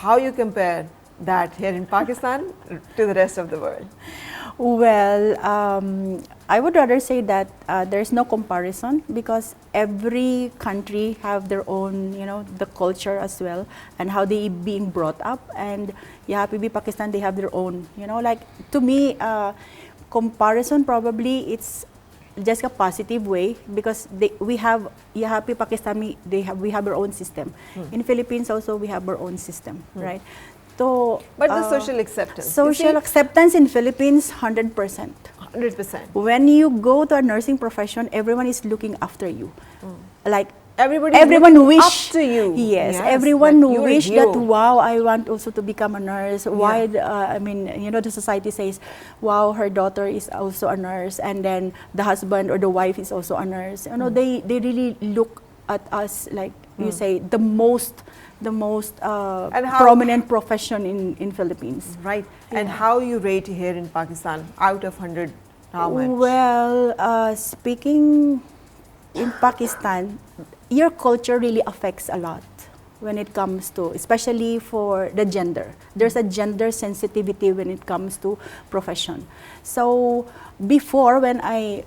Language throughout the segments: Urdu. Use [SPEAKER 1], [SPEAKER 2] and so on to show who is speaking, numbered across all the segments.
[SPEAKER 1] how you compare that here in Pakistan to the rest of the world?
[SPEAKER 2] Well, I would rather say that there's no comparison, because every country have their own, the culture as well, and how they being brought up. And maybe Pakistan, they have their own, like, to me, comparison probably it's just a positive way, because we have Pakistan, we have our own system. In Philippines also we have our own system, right? So,
[SPEAKER 1] but the social acceptance.
[SPEAKER 2] Social acceptance in Philippines, 100%.
[SPEAKER 1] 100%.
[SPEAKER 2] When you go to a nursing profession, everyone is looking after you. Like
[SPEAKER 1] everyone
[SPEAKER 2] wish
[SPEAKER 1] up to you.
[SPEAKER 2] Yes, everyone wish that, wow, I want also to become a nurse. Why? I mean, the society says, wow, her daughter is also a nurse, and then the husband or the wife is also a nurse. They really look at us like you say the most prominent profession in Philippines.
[SPEAKER 1] Right. And how you rate here in Pakistan out of 100? How much?
[SPEAKER 2] Well, speaking in Pakistan, your culture really affects a lot when it comes to, especially for the gender. There's a gender sensitivity when it comes to profession. So before, when I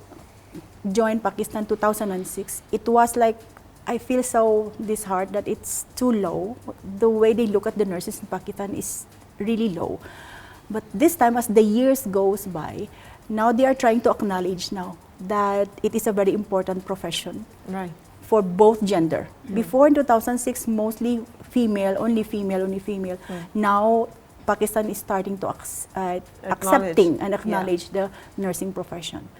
[SPEAKER 2] joined Pakistan 2006, it was like, I feel so disheartened that it's too low. The way they look at the nurses in Pakistan is really low. But this time, as the years goes by, now they are trying to acknowledge now that it is a very important profession.
[SPEAKER 1] Right.
[SPEAKER 2] For both gender. Before in 2006, mostly female. Now Pakistan is starting to accepting and acknowledge the nursing profession.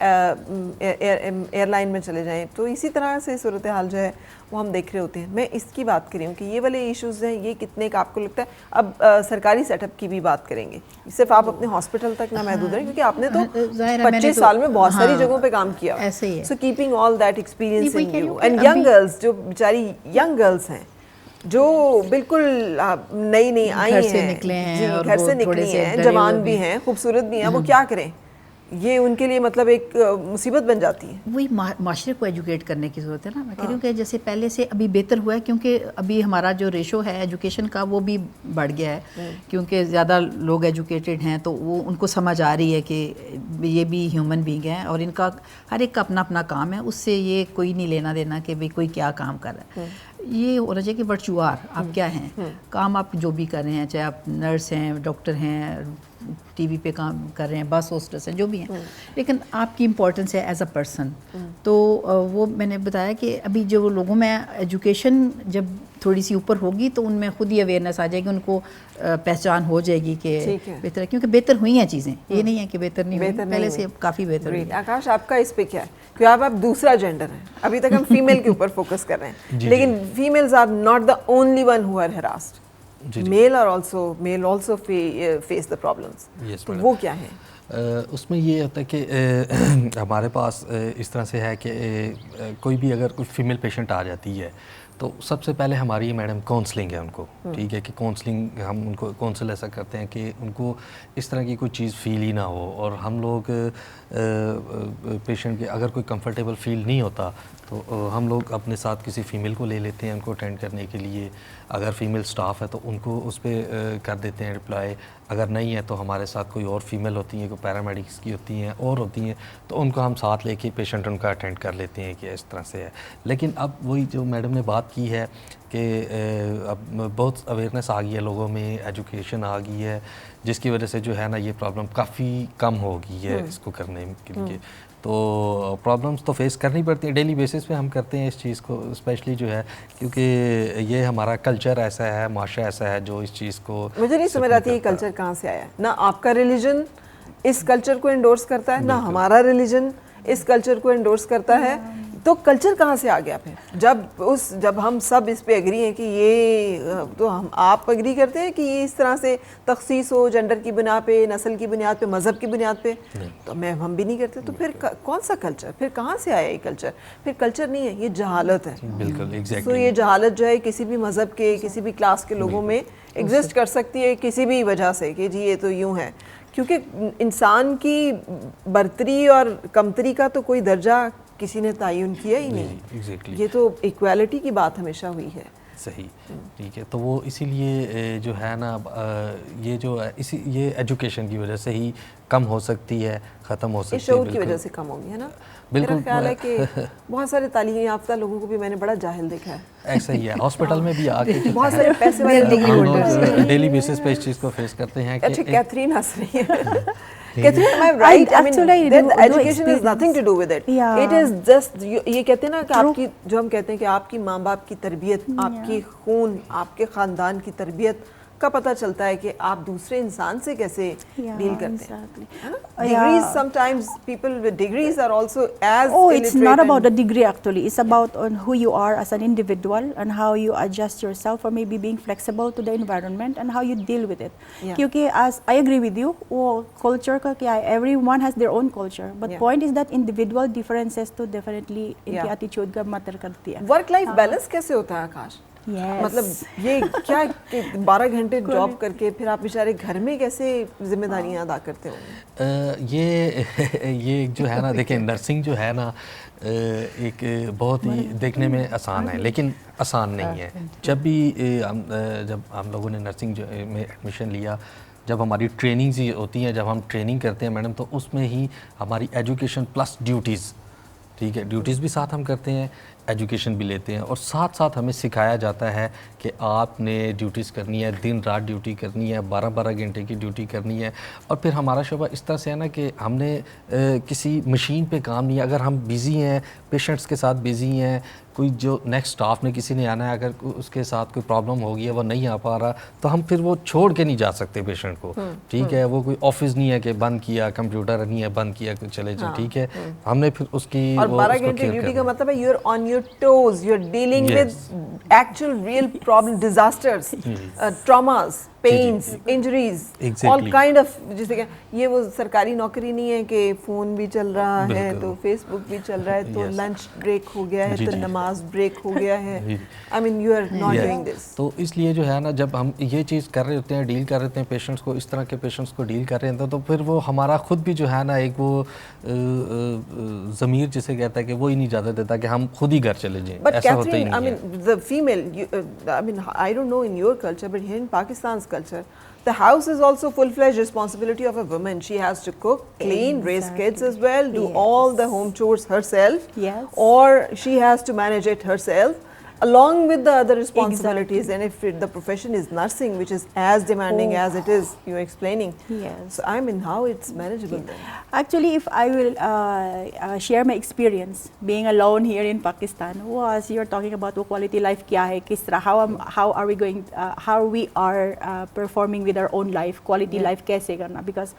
[SPEAKER 1] Airline میں چلے جائیں. تو اسی طرح سے صورتحال جو ہے وہ ہم دیکھ رہے ہوتے ہیں. میں اس کی بات کر رہی ہوں کہ یہ والے ایشوز ہیں, یہ کتنے کا آپ کو لگتا ہے. اب سرکاری سیٹ اپ کی بھی بات کریں گے, صرف آپ اپنے ہاسپٹل تک نہ محدود رہیں, کیونکہ آپ نے تو 25 سال میں بہت ساری جگہوں پہ کام کیا. So keeping all that experience in you and young girls, جو بیچاری ینگ گرلس ہیں جو بالکل نئی نئی آئی ہیں, گھر سے نکلی ہیں, جوان بھی ہیں, خوبصورت بھی ہیں, وہ کیا کریں؟ یہ ان کے لیے مطلب ایک مصیبت بن جاتی ہے.
[SPEAKER 3] وہی معاشرے کو ایجوکیٹ کرنے کی ضرورت ہے نا. میں کہہ رہی ہوں کہ جیسے پہلے سے ابھی بہتر ہوا ہے, کیونکہ ابھی ہمارا جو ریشو ہے ایجوکیشن کا وہ بھی بڑھ گیا ہے, کیونکہ زیادہ لوگ ایجوکیٹڈ ہیں تو وہ ان کو سمجھ آ رہی ہے کہ یہ بھی ہیومن بینگ ہیں اور ان کا ہر ایک کا اپنا اپنا کام ہے, اس سے یہ کوئی نہیں لینا دینا کہ بھئی کوئی کیا کام کر رہا ہے. یہ ہونا چاہیے کہ وٹ یو آر, آپ کیا ہیں, کام آپ جو بھی کر رہے ہیں, چاہے آپ نرس ہیں, ڈاکٹر ہیں, ٹی وی پہ کام کر رہے ہیں, بس ہوسٹس ہیں, جو بھی ہیں, لیکن آپ کی امپورٹنس ہے ایز اے پرسن. تو وہ میں نے بتایا کہ ابھی جو لوگوں میں ایجوکیشن جب تھوڑی سی اوپر ہوگی تو ان میں خود ہی اویئرنیس آ جائے گی, ان کو پہچان ہو جائے گی کہ بہتر ہے, کیونکہ بہتر ہوئی ہیں چیزیں, یہ نہیں ہے کہ بہتر نہیں ہوئی, پہلے سے کافی بہتر ہوئی.
[SPEAKER 1] آکاش, آپ کا اس پہ کیا ہے؟ کیونکہ آپ دوسرا جینڈر ہیں, ابھی تک ہم فیمیل کے اوپر فوکس کر رہے ہیں, لیکن families are not the only one who are harassed. Male also face the problems. تو وہ کیا ہیں؟
[SPEAKER 4] اس میں یہ ہوتا ہے کہ ہمارے پاس اس طرح سے ہے کہ کوئی بھی اگر کوئی فیمیل پیشنٹ آ جاتی ہے تو سب سے پہلے ہماری میڈم کاؤنسلنگ ہے ان کو, ٹھیک ہے, کہ کاؤنسلنگ ہم ان کو کاؤنسل ایسا کرتے ہیں کہ ان کو اس طرح کی کوئی چیز فیل ہی نہ ہو, اور ہم لوگ پیشنٹ کے اگر کوئی کمفرٹیبل فیل نہیں ہوتا تو ہم لوگ اپنے ساتھ کسی فیمیل کو لے لیتے ہیں ان کو اٹینڈ کرنے کے لیے. اگر فیمیل سٹاف ہے تو ان کو اس پہ کر دیتے ہیں رپلائی, اگر نہیں ہے تو ہمارے ساتھ کوئی اور فیمیل ہوتی ہیں, کوئی پیرامیڈکس کی ہوتی ہیں اور ہوتی ہیں, تو ان کو ہم ساتھ لے کے پیشنٹ ان کا اٹینڈ کر لیتے ہیں کہ اس طرح سے ہے. لیکن اب وہی جو میڈم نے بات کی ہے کہ اب بہت اویئرنیس آ گئی ہے لوگوں میں, ایجوکیشن آ گئی ہے, جس کی وجہ سے جو ہے نا یہ پرابلم کافی کم ہو گئی ہے اس کو کرنے کے لیے. تو پرابلمس تو فیس کرنی پڑتی ہیں, ڈیلی بیسس پہ ہم کرتے ہیں اس چیز کو, اسپیشلی جو ہے کیونکہ یہ ہمارا کلچر ایسا ہے, معاشرہ ایسا ہے جو اس چیز کو.
[SPEAKER 1] مجھے نہیں سمجھ آتی یہ کلچر کہاں سے آیا ہے. نہ آپ کا ریلیجن اس کلچر کو انڈورس کرتا ہے, نہ ہمارا ریلیجن اس کلچر کو انڈورس کرتا ہے. تو کلچر کہاں سے آ گیا پھر؟ جب ہم سب اس پہ ایگری ہیں کہ یہ, تو ہم آپ ایگری کرتے ہیں کہ یہ اس طرح سے تخصیص ہو جنڈر کی بنا پہ, نسل کی بنیاد پہ, مذہب کی بنیاد پہ, تو ہم بھی نہیں کرتے. تو پھر کون سا کلچر, پھر کہاں سے آیا یہ کلچر؟ پھر کلچر نہیں ہے, یہ جہالت ہے.
[SPEAKER 4] بالکل ایگزیکٹلی.
[SPEAKER 1] تو یہ جہالت جو ہے کسی بھی مذہب کے, کسی بھی کلاس کے لوگوں میں ایگزسٹ کر سکتی ہے کسی بھی وجہ سے کہ جی یہ تو یوں ہے, کیونکہ انسان کی برتری اور کمتری کا تو کوئی درجہ کسی نے تعین کیا ہی نہیں. یہ تو ایکویلٹی کی بات ہمیشہ ہوئی ہے.
[SPEAKER 4] صحیح, ٹھیک ہے. تو وہ اسی لیے جو ہے نا یہ جو یہ ایجوکیشن کی وجہ سے ہی کم ہو سکتی ہے, ختم ہو سکتی ہے,
[SPEAKER 1] شعور کی وجہ سے کم ہوگی, ہے نا. میرا خیال ہے کہ بہت سارے تعلیم یافتہ لوگوں کو بھی میں نے بڑا جاہل دیکھا ہے.
[SPEAKER 4] ایسا ہی ہے, ہاسپٹل میں بھی آ کے
[SPEAKER 1] بہت سارے پیسے والے ڈگری ہولڈرز
[SPEAKER 4] ڈیلی بیسس پہ اس چیز کو فیس کرتے ہیں.
[SPEAKER 1] اچھا, کیتھرین ہنس رہی ہے. Catherine, am I right? I mean, education has nothing to do with it. It is just, یہ کہتے ہیں نا کہ آپ کی, جو ہم کہتے ہیں کہ آپ کی ماں باپ کی تربیت, آپ کی خون, آپ کے خاندان کی تربیت کا پتہ چلتا ہے کہ آپ دوسرے انسان سے کیسے ڈیل کرتے ہیں. Degrees, sometimes people with degrees are also as illiterate.
[SPEAKER 2] It's not about the degree actually. It's about on who you are as an individual and how you adjust yourself, or maybe being flexible to the environment and how you deal with it. کیونکہ as I agree with you, وہ culture کا کیا ہے, everyone has their own culture. But point is that individual differences تو definitely ان کی attitude کا matter کرتی ہے.
[SPEAKER 1] Work life balance کیسے ہوتا ہے آکاش؟ مطلب یہ کیا 12 گھنٹے جاب کر کے پھر آپ بیچارے گھر میں کیسے ذمہ داریاں ادا کرتے ہوں گے؟
[SPEAKER 4] یہ جو ہے نا, دیکھیں نرسنگ جو ہے نا ایک بہت ہی دیکھنے میں آسان ہے لیکن آسان نہیں ہے. جب ہم لوگوں نے نرسنگ میں ایڈمیشن لیا, جب ہماری ٹریننگز ہوتی ہیں, جب ہم ٹریننگ کرتے ہیں میڈم, تو اس میں ہی ہماری ایجوکیشن پلس ڈیوٹیز ٹھیک ہے, ڈیوٹیز بھی ساتھ ہم کرتے ہیں, ایجوکیشن بھی لیتے ہیں, اور ساتھ ساتھ ہمیں سکھایا جاتا ہے کہ آپ نے ڈیوٹیز کرنی ہے, دن رات ڈیوٹی کرنی ہے, 12 گھنٹے کی ڈیوٹی کرنی ہے. اور پھر ہمارا شعبہ اس طرح سے ہے نا کہ ہم نے کسی مشین پہ کام نہیں ہے. اگر ہم بیزی ہیں, پیشنٹس کے ساتھ بیزی ہیں, کوئی جو نیکسٹ اسٹاف میں کسی نے آنا ہے, اگر اس کے ساتھ کوئی پرابلم ہو گئی ہے, وہ نہیں آ پا رہا, تو ہم پھر وہ چھوڑ کے نہیں جا سکتے پیشنٹ کو. ٹھیک ہے, وہ کوئی آفس نہیں ہے کہ بند کیا, کمپیوٹر نہیں ہے بند کیا, چلے جائیں. ٹھیک ہے, ہم نے پھر اس کی
[SPEAKER 1] اور 12 گھنٹے ڈیوٹی کا مطلب ہے you are on your toes, you are dealing with actual real problem, disasters, traumas, pains, injuries, all kind of. جیسے کہ یہ وہ سرکاری نوکری نہیں ہے کہ فون بھی چل رہا ہے تو فیس بک بھی چل رہا ہے تو لنچ بریک ہو گیا ہے تو نماز بریک ہو گیا ہے. I mean you are not doing this.
[SPEAKER 4] تو اس لیے جو ہے نا, جب ہم یہ چیز کر رہے ہوتے ہیں, ڈیل کر رہے ہوتے ہیں پیشنٹس کو, اس طرح کے پیشنٹس کو ڈیل کر رہے ہیں, تو پھر وہ ہمارا خود بھی جو ہے نا ایک وہ ضمیر جسے کہتا ہے کہ وہ ہی نہیں اجازت دیتا کہ ہم خود ہی گھر چلے جائیں. ایسا ہوتا ہی نہیں ہے.
[SPEAKER 1] I mean, the female, I mean, I don't know in your culture, but here in Pakistan's culture, the house is also full-fledged responsibility of a woman. She has to cook, clean, raise kids as well, do all the home chores herself, or she has to manage it herself, along with the other responsibilities. And if the profession is nursing, which is as demanding as it is, you're explaining. So I mean, how it's manageable then?
[SPEAKER 2] Actually, if I will share my experience being alone here in Pakistan, was you're talking about quality life kya hai, kis tarah, how are we going, how we are performing with our own life, quality life kaise karna, because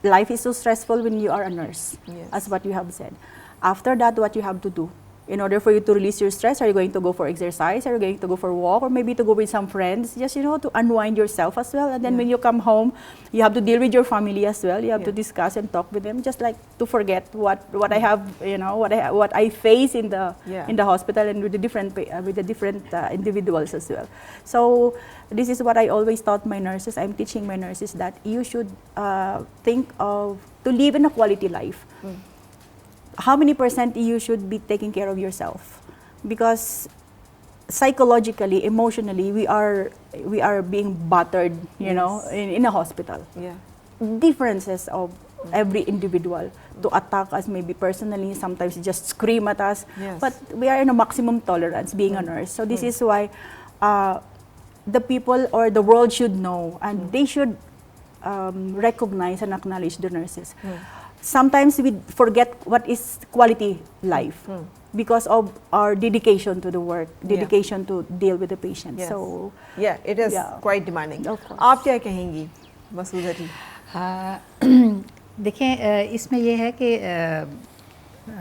[SPEAKER 2] life is so stressful when you are a nurse, as what you have said. After that, what you have to do? In order for you to release your stress, are you going to go for exercise? Are you going to go for a walk? Or maybe to go with some friends? Just, to unwind yourself as well. And then when you come home, you have to deal with your family as well. You have to discuss and talk with them, just like to forget what I have, what I face in the hospital and with the different individuals as well. So this is what I always taught my nurses. I'm teaching my nurses that you should think of to live in a quality life. How many % you should be taking care of yourself, because psychologically, emotionally, we are being battered, in a hospital. Differences of every individual to attack us maybe personally, sometimes just scream at us, but we are in a maximum tolerance being a nurse. So this is why the people or the world should know, and they should recognize and acknowledge the nurses. Sometimes we forget what is quality life because of our dedication to the work, dedication to deal with the patient. So
[SPEAKER 1] it is quite demanding. آپ کیا کہیں گی مسعودہ جی؟
[SPEAKER 3] دیکھیں اس میں یہ ہے کہ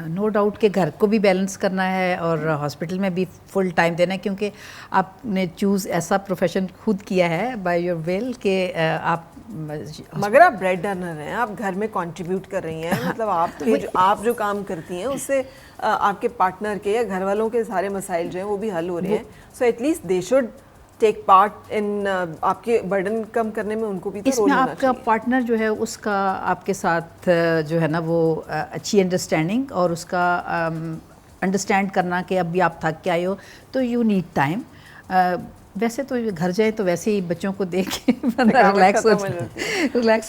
[SPEAKER 3] نو ڈاؤٹ کہ گھر کو بھی بیلنس کرنا ہے اور ہاسپٹل میں بھی فل ٹائم دینا ہے، کیونکہ آپ نے چوز ایسا پروفیشن خود کیا ہے بائی یور ول کہ آپ،
[SPEAKER 1] مگر آپ بریڈ ارنر ہیں، آپ گھر میں کنٹریبیوٹ کر رہی ہیں، مطلب آپ جو کام کرتی ہیں اس سے آپ کے پارٹنر کے یا گھر والوں کے سارے مسائل جو ہیں وہ بھی حل ہو رہے ہیں. So at least they should take part in آپ کے برڈن کم کرنے میں، ان کو بھی تو
[SPEAKER 3] اس میں آپ کا پارٹنر جو ہے اس کا آپ کے ساتھ جو ہے نا وہ اچھی انڈرسٹینڈنگ اور اس کا انڈرسٹینڈ کرنا کہ اب بھی آپ تھک کے آئے ہو تو یو نیڈ ٹائم. ویسے تو گھر جائے تو ویسے ہی بچوں کو دیکھ کے بندہ ریلیکس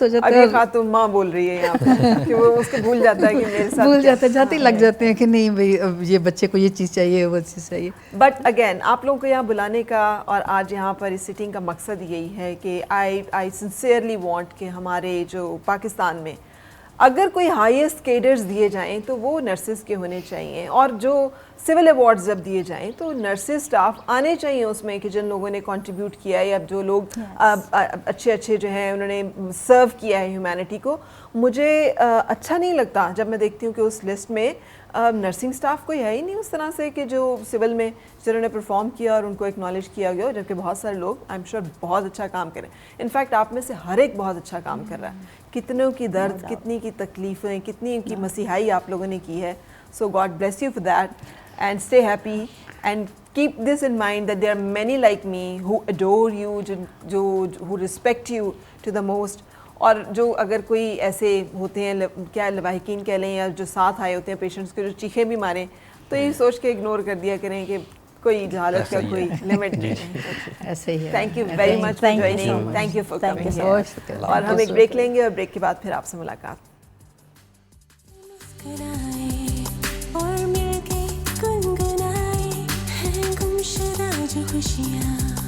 [SPEAKER 3] ہو جاتا ہے.
[SPEAKER 1] خاتون ماں بول رہی ہے یہاں پہ کہ وہ اس کو بھول جاتا ہے کہ میرے ساتھ
[SPEAKER 3] بھول جاتا ہے، جاتے ہی لگ جاتے ہیں کہ نہیں بھائی یہ بچے کو یہ چیز چاہیے وہ چیز چاہیے.
[SPEAKER 1] بٹ اگین آپ لوگوں کو یہاں بلانے کا اور آج یہاں پر اس سٹنگ کا مقصد یہی ہے کہ آئی سنسیئرلی وانٹ کہ ہمارے جو پاکستان میں اگر کوئی ہائیسٹ کیڈرز دیے جائیں تو وہ نرسز کے ہونے چاہیے، اور جو سول ایوارڈز جب دیے جائیں تو نرسز اسٹاف آنے چاہیے اس میں کہ جن لوگوں نے کنٹریبیوٹ کیا ہے یا جو لوگ اچھے جو ہیں انہوں نے سرو کیا ہے ہیومینٹی کو. مجھے اچھا نہیں لگتا جب میں دیکھتی ہوں کہ اس لسٹ میں نرسنگ اسٹاف کوئی ہے ہی نہیں اس طرح سے کہ جو سول میں جنہوں نے پرفارم کیا اور ان کو ایکنالج کیا گیا، جبکہ بہت سارے لوگ آئی ایم شیور بہت اچھا کام کریں. انفیکٹ آپ میں سے ہر ایک بہت اچھا کام کر رہا ہے. کتنوں کی درد، کتنی کی تکلیفیں، کتنی کی مسیحائی آپ لوگوں نے کی ہے. So God bless you for that and stay happy and keep this in mind that there are many like me who adore you, who respect you to the most. اور جو اگر کوئی ایسے ہوتے ہیں کیا لواحقین کہہ لیں یا جو ساتھ آئے ہوتے ہیں پیشنٹس کے جو چیخیں بھی ماریں تو یہ سوچ کے اگنور کر دیا کریں کہ کوئی جہالت کا کوئی لمٹ نہیں ہے.
[SPEAKER 3] ایسے ہی.
[SPEAKER 1] Thank you very much for joining, thank you for coming here. اور ہم ایک بریک لیں گے اور بریک کے بعد پھر آپ سے ملاقات.
[SPEAKER 5] اور مل کے گنگنائے ہیں گمشدہ جو خوشیاں.